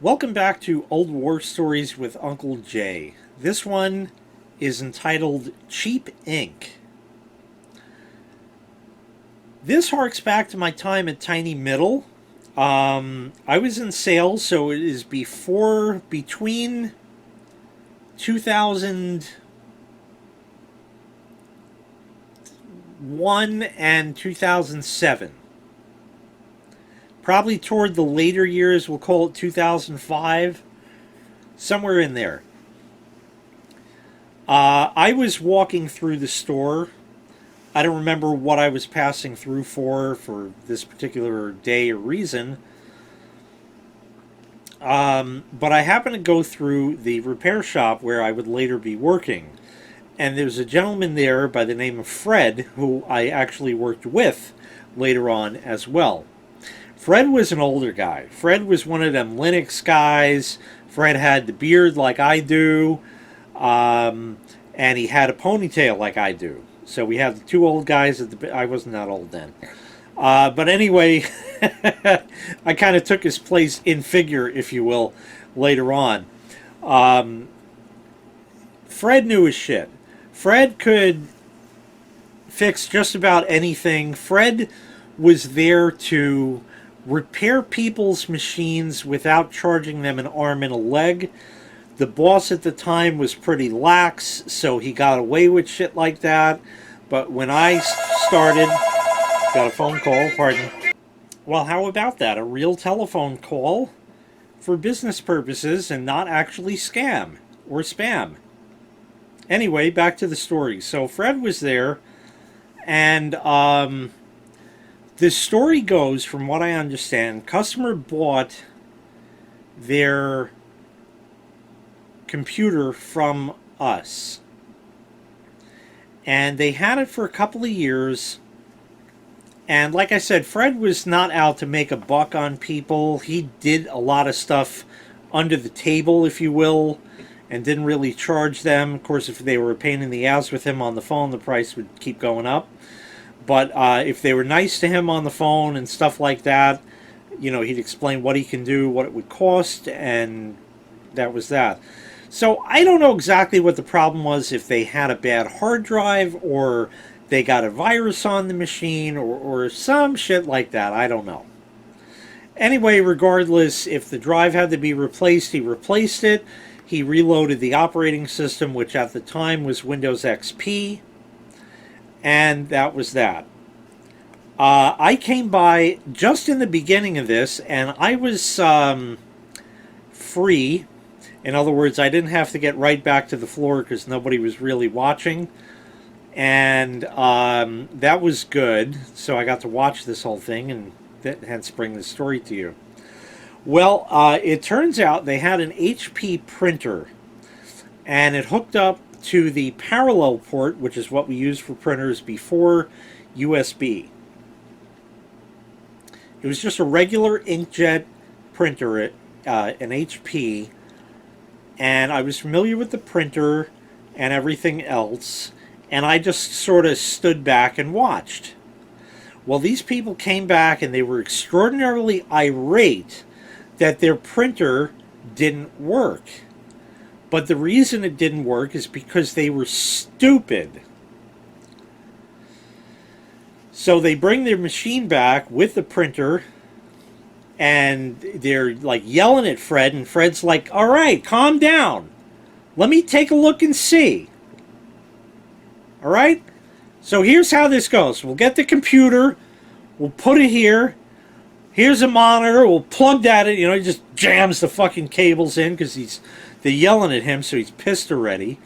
Welcome back to Old War Stories with Uncle Jay. This one is entitled Cheap Ink. This harks back to my time at Tiny Middle. I was in sales, so it is between 2001 and 2007. Probably toward the later years, we'll call it 2005, somewhere in there. I was walking through the store. I don't remember what I was passing through for this particular day or reason. But I happened to go through the repair shop where I would later be working. And there's a gentleman there by the name of Fred, who I actually worked with later on as well. Fred was an older guy. Fred was one of them Linux guys. Fred had the beard like I do. And he had a ponytail like I do. So we have the two old guys at the... I wasn't that old then. But anyway, I kind of took his place in figure, if you will, later on. Fred knew his shit. Fred could fix just about anything. Fred was there to repair people's machines without charging them an arm and a leg. The boss at the time was pretty lax, so he got away with shit like that. But when I started... Got a phone call, pardon. Well, how about that? A real telephone call for business purposes and not actually scam or spam. Anyway, back to the story. So Fred was there, and the story goes, from what I understand, customer bought their computer from us. And they had it for a couple of years. And like I said, Fred was not out to make a buck on people. He did a lot of stuff under the table, if you will, and didn't really charge them. Of course, if they were a pain in the ass with him on the phone, the price would keep going up. But if they were nice to him on the phone and stuff like that, you know, he'd explain what he can do, what it would cost, and that was that. So I don't know exactly what the problem was, if they had a bad hard drive or they got a virus on the machine or some shit like that. I don't know. Anyway, regardless, if the drive had to be replaced, he replaced it. He reloaded the operating system, which at the time was Windows XP. And that was that. I came by just in the beginning of this, and I was free. In other words, I didn't have to get right back to the floor because nobody was really watching. And that was good. So I got to watch this whole thing and hence bring the story to you. Well, it turns out they had an HP printer. And it hooked up to the parallel port, which is what we used for printers before USB. It was just a regular inkjet printer, an HP, and I was familiar with the printer and everything else, and I just sort of stood back and watched. Well, these people came back and they were extraordinarily irate that their printer didn't work. But the reason it didn't work is because they were stupid. So they bring their machine back with the printer, and they're like yelling at Fred, and Fred's like, all right, calm down. Let me take a look and see. All right? So here's how this goes. We'll get the computer. We'll put it here. Here's a monitor. We'll plug that in. You know, he just jams the fucking cables in because they're yelling at him, so he's pissed already.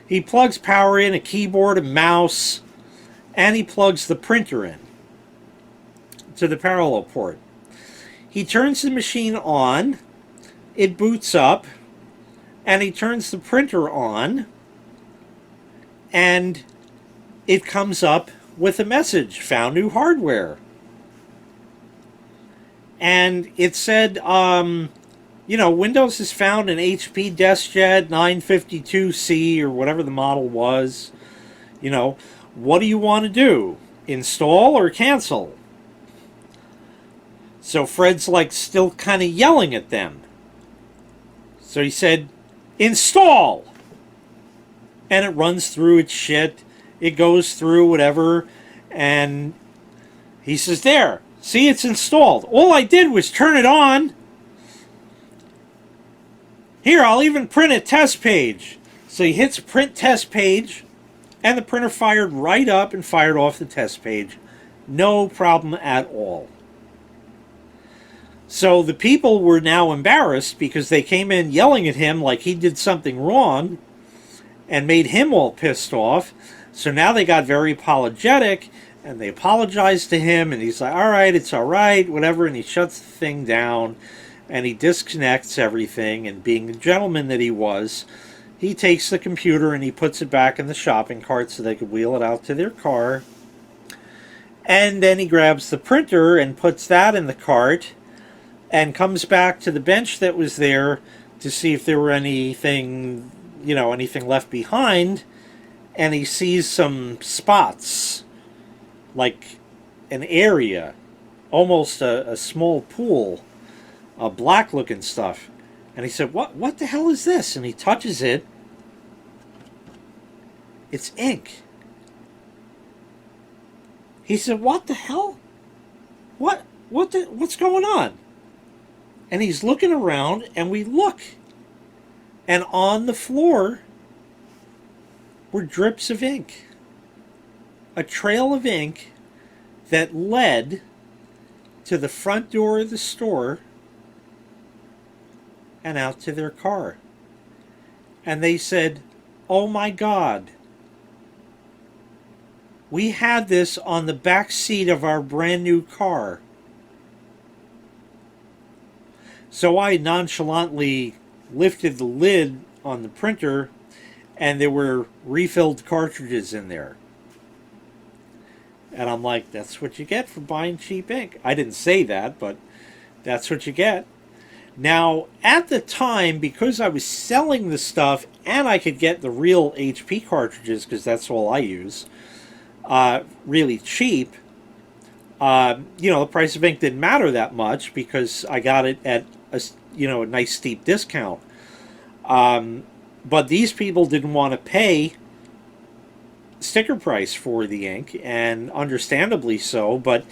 He plugs power in, a keyboard, a mouse, and he plugs the printer in to the parallel port. He turns the machine on. It boots up. And he turns the printer on. And it comes up with a message, found new hardware. And it said, you know, Windows has found an HP DeskJet 952C or whatever the model was. You know, what do you want to do? Install or cancel? So Fred's like still kind of yelling at them. So he said, install! And it runs through its shit. It goes through whatever. And he says, there, see, it's installed. All I did was turn it on. Here, I'll even print a test page. So he hits print test page, and the printer fired right up and fired off the test page. No problem at all. So the people were now embarrassed because they came in yelling at him like he did something wrong and made him all pissed off. So now they got very apologetic, and they apologized to him, and he's like, all right, it's all right, whatever, and he shuts the thing down, and he disconnects everything, and being the gentleman that he was, he takes the computer and he puts it back in the shopping cart so they could wheel it out to their car. And then he grabs the printer and puts that in the cart and comes back to the bench that was there to see if there were anything, anything left behind. And he sees some spots, like an area, almost a small pool, black looking stuff. And he said, what the hell is this? And he touches it. It's ink. He said, what the hell? What's going on? And he's looking around, and we look. And on the floor were drips of ink. A trail of ink that led to the front door of the store and out to their car. And they said, oh my God, we had this on the back seat of our brand new car. So I nonchalantly lifted the lid on the printer, and there were refilled cartridges in there. And I'm like, that's what you get for buying cheap ink. I didn't say that, but that's what you get. Now, at the time, because I was selling the stuff and I could get the real HP cartridges, because that's all I use, really cheap, the price of ink didn't matter that much because I got it at a nice steep discount. But these people didn't want to pay sticker price for the ink, and understandably so. But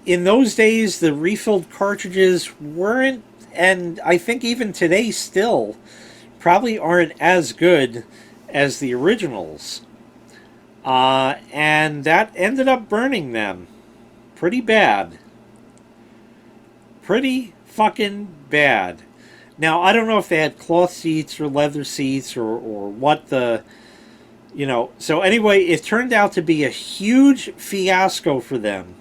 in those days, the refilled cartridges weren't, and I think even today still, probably aren't as good as the originals. And that ended up burning them pretty bad. Pretty fucking bad. Now, I don't know if they had cloth seats or leather seats or what the, So anyway, it turned out to be a huge fiasco for them.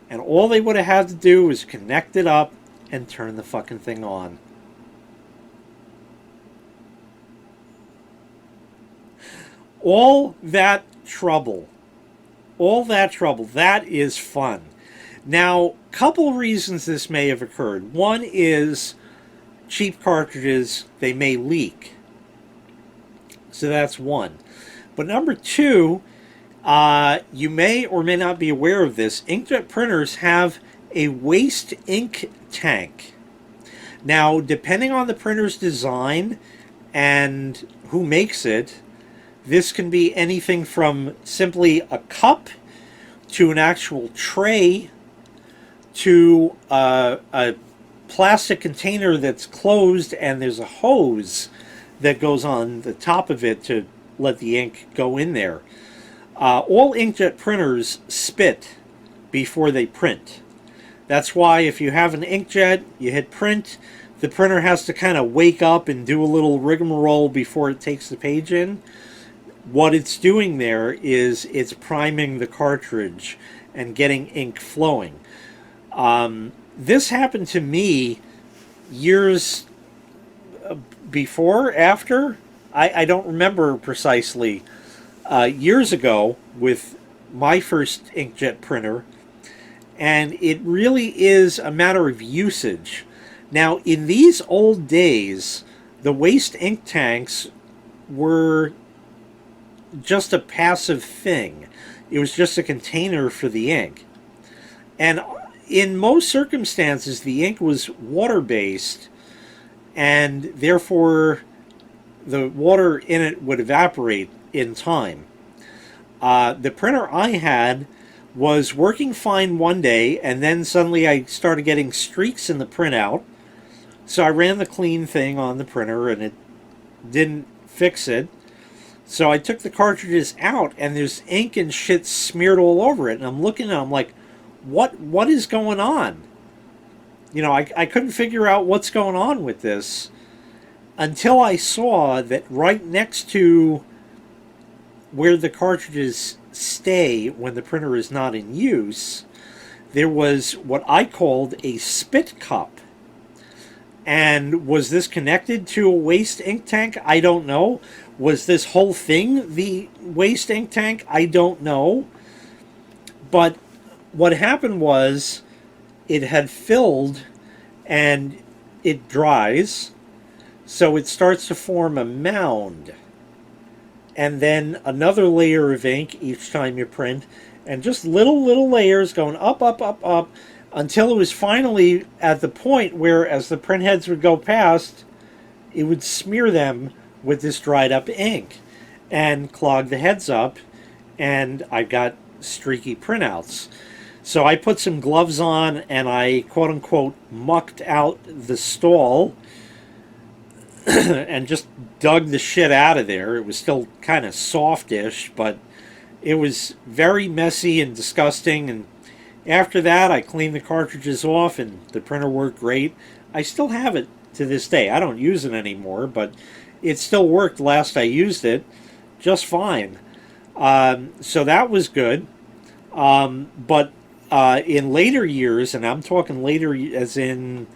And all they would have had to do was connect it up and turn the fucking thing on. All that trouble, that is fun. Now, couple reasons this may have occurred. One is cheap cartridges, they may leak. So that's one. But number two, you may or may not be aware of this. Inkjet printers have a waste ink tank. Now, depending on the printer's design and who makes it, this can be anything from simply a cup to an actual tray to a plastic container that's closed and there's a hose that goes on the top of it to let the ink go in there. All inkjet printers spit before they print. That's why if you have an inkjet, you hit print, the printer has to kind of wake up and do a little rigmarole before it takes the page in. What it's doing there is it's priming the cartridge and getting ink flowing. This happened to me years before, after, I don't remember precisely, years ago with my first inkjet printer, and it really is a matter of usage. Now, in these old days, the waste ink tanks were just a passive thing. It was just a container for the ink. And in most circumstances, the ink was water-based, and therefore the water in it would evaporate in time. The printer I had was working fine one day, and then suddenly I started getting streaks in the printout. So I ran the clean thing on the printer, and it didn't fix it. So I took the cartridges out, and there's ink and shit smeared all over it. And I'm looking at it, I'm like, what is going on? You know, I couldn't figure out what's going on with this until I saw that right next to where the cartridges stay when the printer is not in use, there was what I called a spit cup. And was this connected to a waste ink tank? I don't know. Was this whole thing the waste ink tank? I don't know. But what happened was it had filled and it dries, so it starts to form a mound. And then another layer of ink each time you print, and just little layers going up, up, up, up, until it was finally at the point where, as the print heads would go past, it would smear them with this dried up ink and clog the heads up, and I got streaky printouts. So I put some gloves on and I quote unquote mucked out the stall and just dug the shit out of there. It was still kind of softish, but it was very messy and disgusting. And after that, I cleaned the cartridges off and the printer worked great. I still have it to this day. I don't use it anymore, but it still worked last I used it just fine. So that was good. But in later years, and I'm talking later as in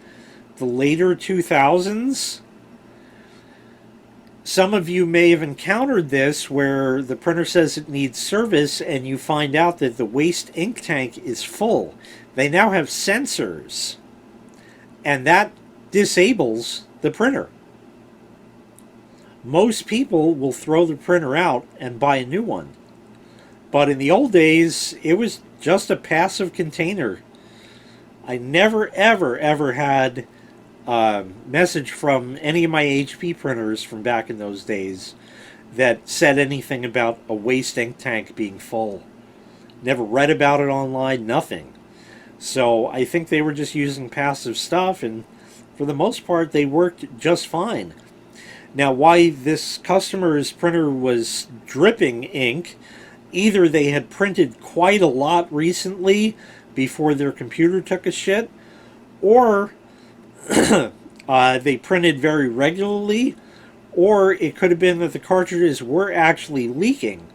the later 2000s, some of you may have encountered this where the printer says it needs service and you find out that the waste ink tank is full. They now have sensors, and that disables the printer. Most people will throw the printer out and buy a new one. But in the old days, it was just a passive container. I never, ever had a message from any of my HP printers from back in those days that said anything about a waste ink tank being full. Never read about it online, nothing. So I think they were just using passive stuff, and for the most part, they worked just fine. Now, why this customer's printer was dripping ink, either they had printed quite a lot recently before their computer took a shit, or they printed very regularly, or it could have been that the cartridges were actually leaking.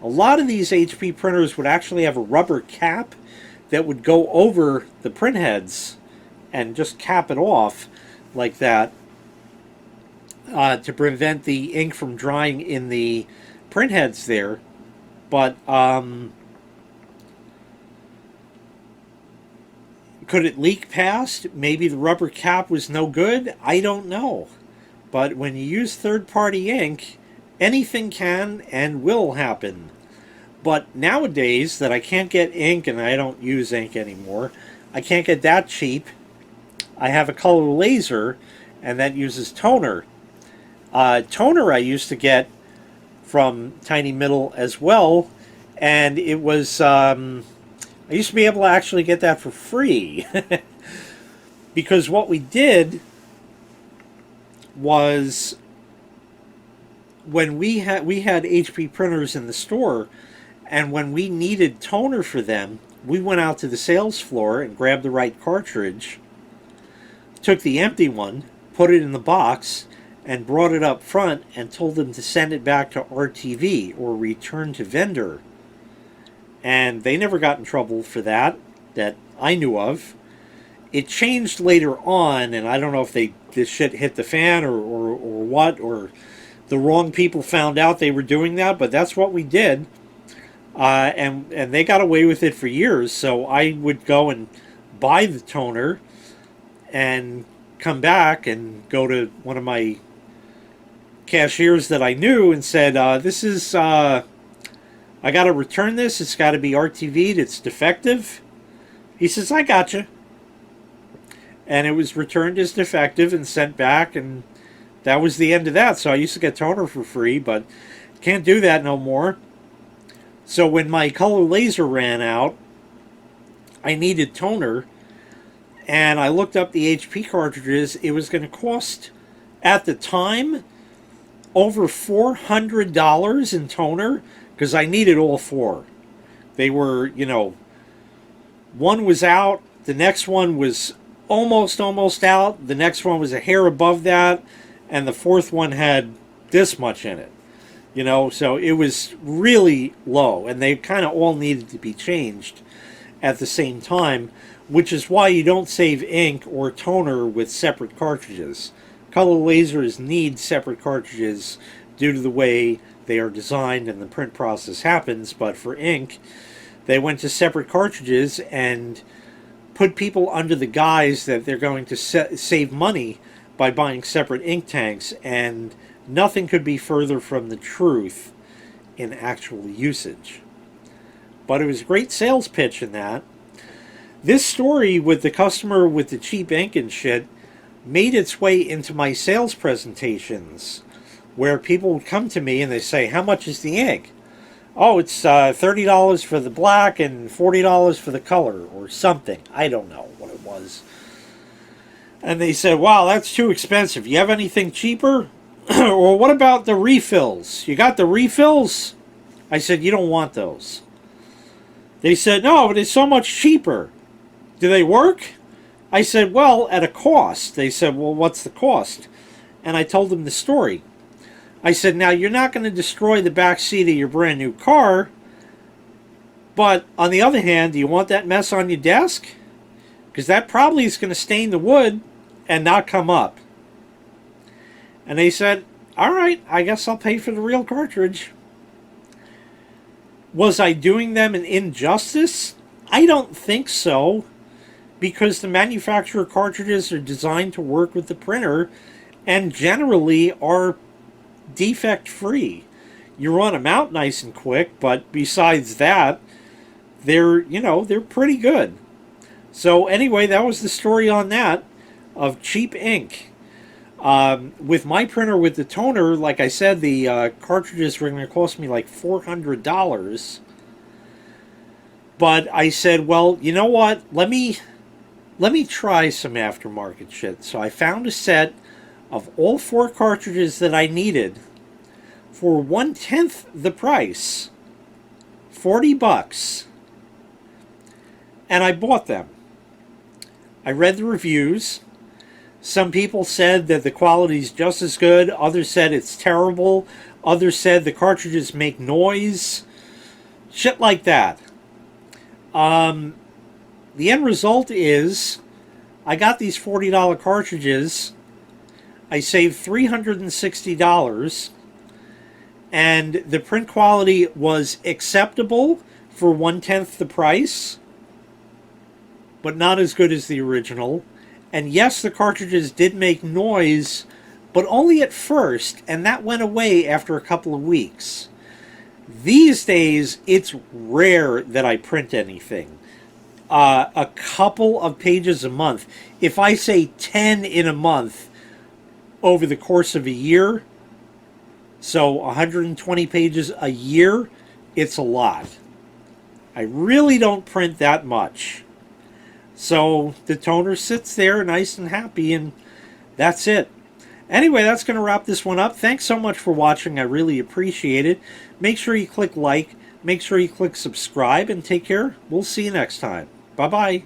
A lot of these HP printers would actually have a rubber cap that would go over the print heads and just cap it off like that to prevent the ink from drying in the print heads there. But could it leak past? Maybe the rubber cap was no good? I don't know. But when you use third-party ink, anything can and will happen. But nowadays that I can't get ink, and I don't use ink anymore, I can't get that cheap. I have a color laser, and that uses toner. Toner I used to get from Tiny Middle as well, and it was I used to be able to actually get that for free. Because what we did was, when we had HP printers in the store, and when we needed toner for them, we went out to the sales floor and grabbed the right cartridge, took the empty one, put it in the box, and brought it up front and told them to send it back to RTV or return to vendor. And they never got in trouble for that I knew of. It changed later on, and I don't know if this shit hit the fan or what, or the wrong people found out they were doing that, but that's what we did. And they got away with it for years, so I would go and buy the toner and come back and go to one of my cashiers that I knew and said, this is, I got to return this. It's got to be RTV'd. It's defective. He says, I gotcha. and it was returned as defective and sent back, and that was the end of that. So I used to get toner for free, but can't do that no more. So when my color laser ran out, I needed toner, and I looked up the HP cartridges. It was going to cost, at the time, over $400 in toner, because I needed all four. They were, one was out, the next one was almost out, the next one was a hair above that, and the fourth one had this much in it. So it was really low, and they kind of all needed to be changed at the same time, which is why you don't save ink or toner with separate cartridges. Color lasers need separate cartridges due to the way they are designed and the print process happens, but for ink, they went to separate cartridges and put people under the guise that they're going to save money by buying separate ink tanks, and nothing could be further from the truth in actual usage. But it was a great sales pitch in that. This story with the customer with the cheap ink and shit made its way into my sales presentations, where people would come to me and they say, how much is the ink? Oh, it's $30 for the black and $40 for the color, or something. I don't know what it was. And they said, wow, that's too expensive. You have anything cheaper? Or what about the refills? You got the refills? I said, you don't want those. They said, no, but it's so much cheaper. Do they work? I said, well, at a cost. They said, well, what's the cost? And I told them the story. I said, now, you're not going to destroy the back seat of your brand new car, but on the other hand, do you want that mess on your desk? Because that probably is going to stain the wood and not come up. And they said, all right, I guess I'll pay for the real cartridge. Was I doing them an injustice? I don't think so, because the manufacturer cartridges are designed to work with the printer and generally are defect-free. You run them out nice and quick, but besides that, they're pretty good. So anyway, that was the story on that, of cheap ink. With my printer with the toner, like I said, the cartridges were going to cost me like $400. But I said, well, you know what? Let me try some aftermarket shit. So I found a set of all four cartridges that I needed for 1/10 the price, $40, and I bought them. I read the reviews. Some people said that the quality's just as good. Others said it's terrible. Others said the cartridges make noise. Shit like that. The end result is I got these $40 cartridges. I saved $360. And the print quality was acceptable for 1/10 the price, but not as good as the original. And yes, the cartridges did make noise, but only at first, and that went away after a couple of weeks. These days, it's rare that I print anything. A couple of pages a month. If I say 10 in a month over the course of a year, so 120 pages a year, it's a lot. I really don't print that much. So the toner sits there nice and happy, and that's it. Anyway, that's going to wrap this one up. Thanks so much for watching. I really appreciate it. Make sure you click like, make sure you click subscribe, and take care. We'll see you next time. Bye-bye.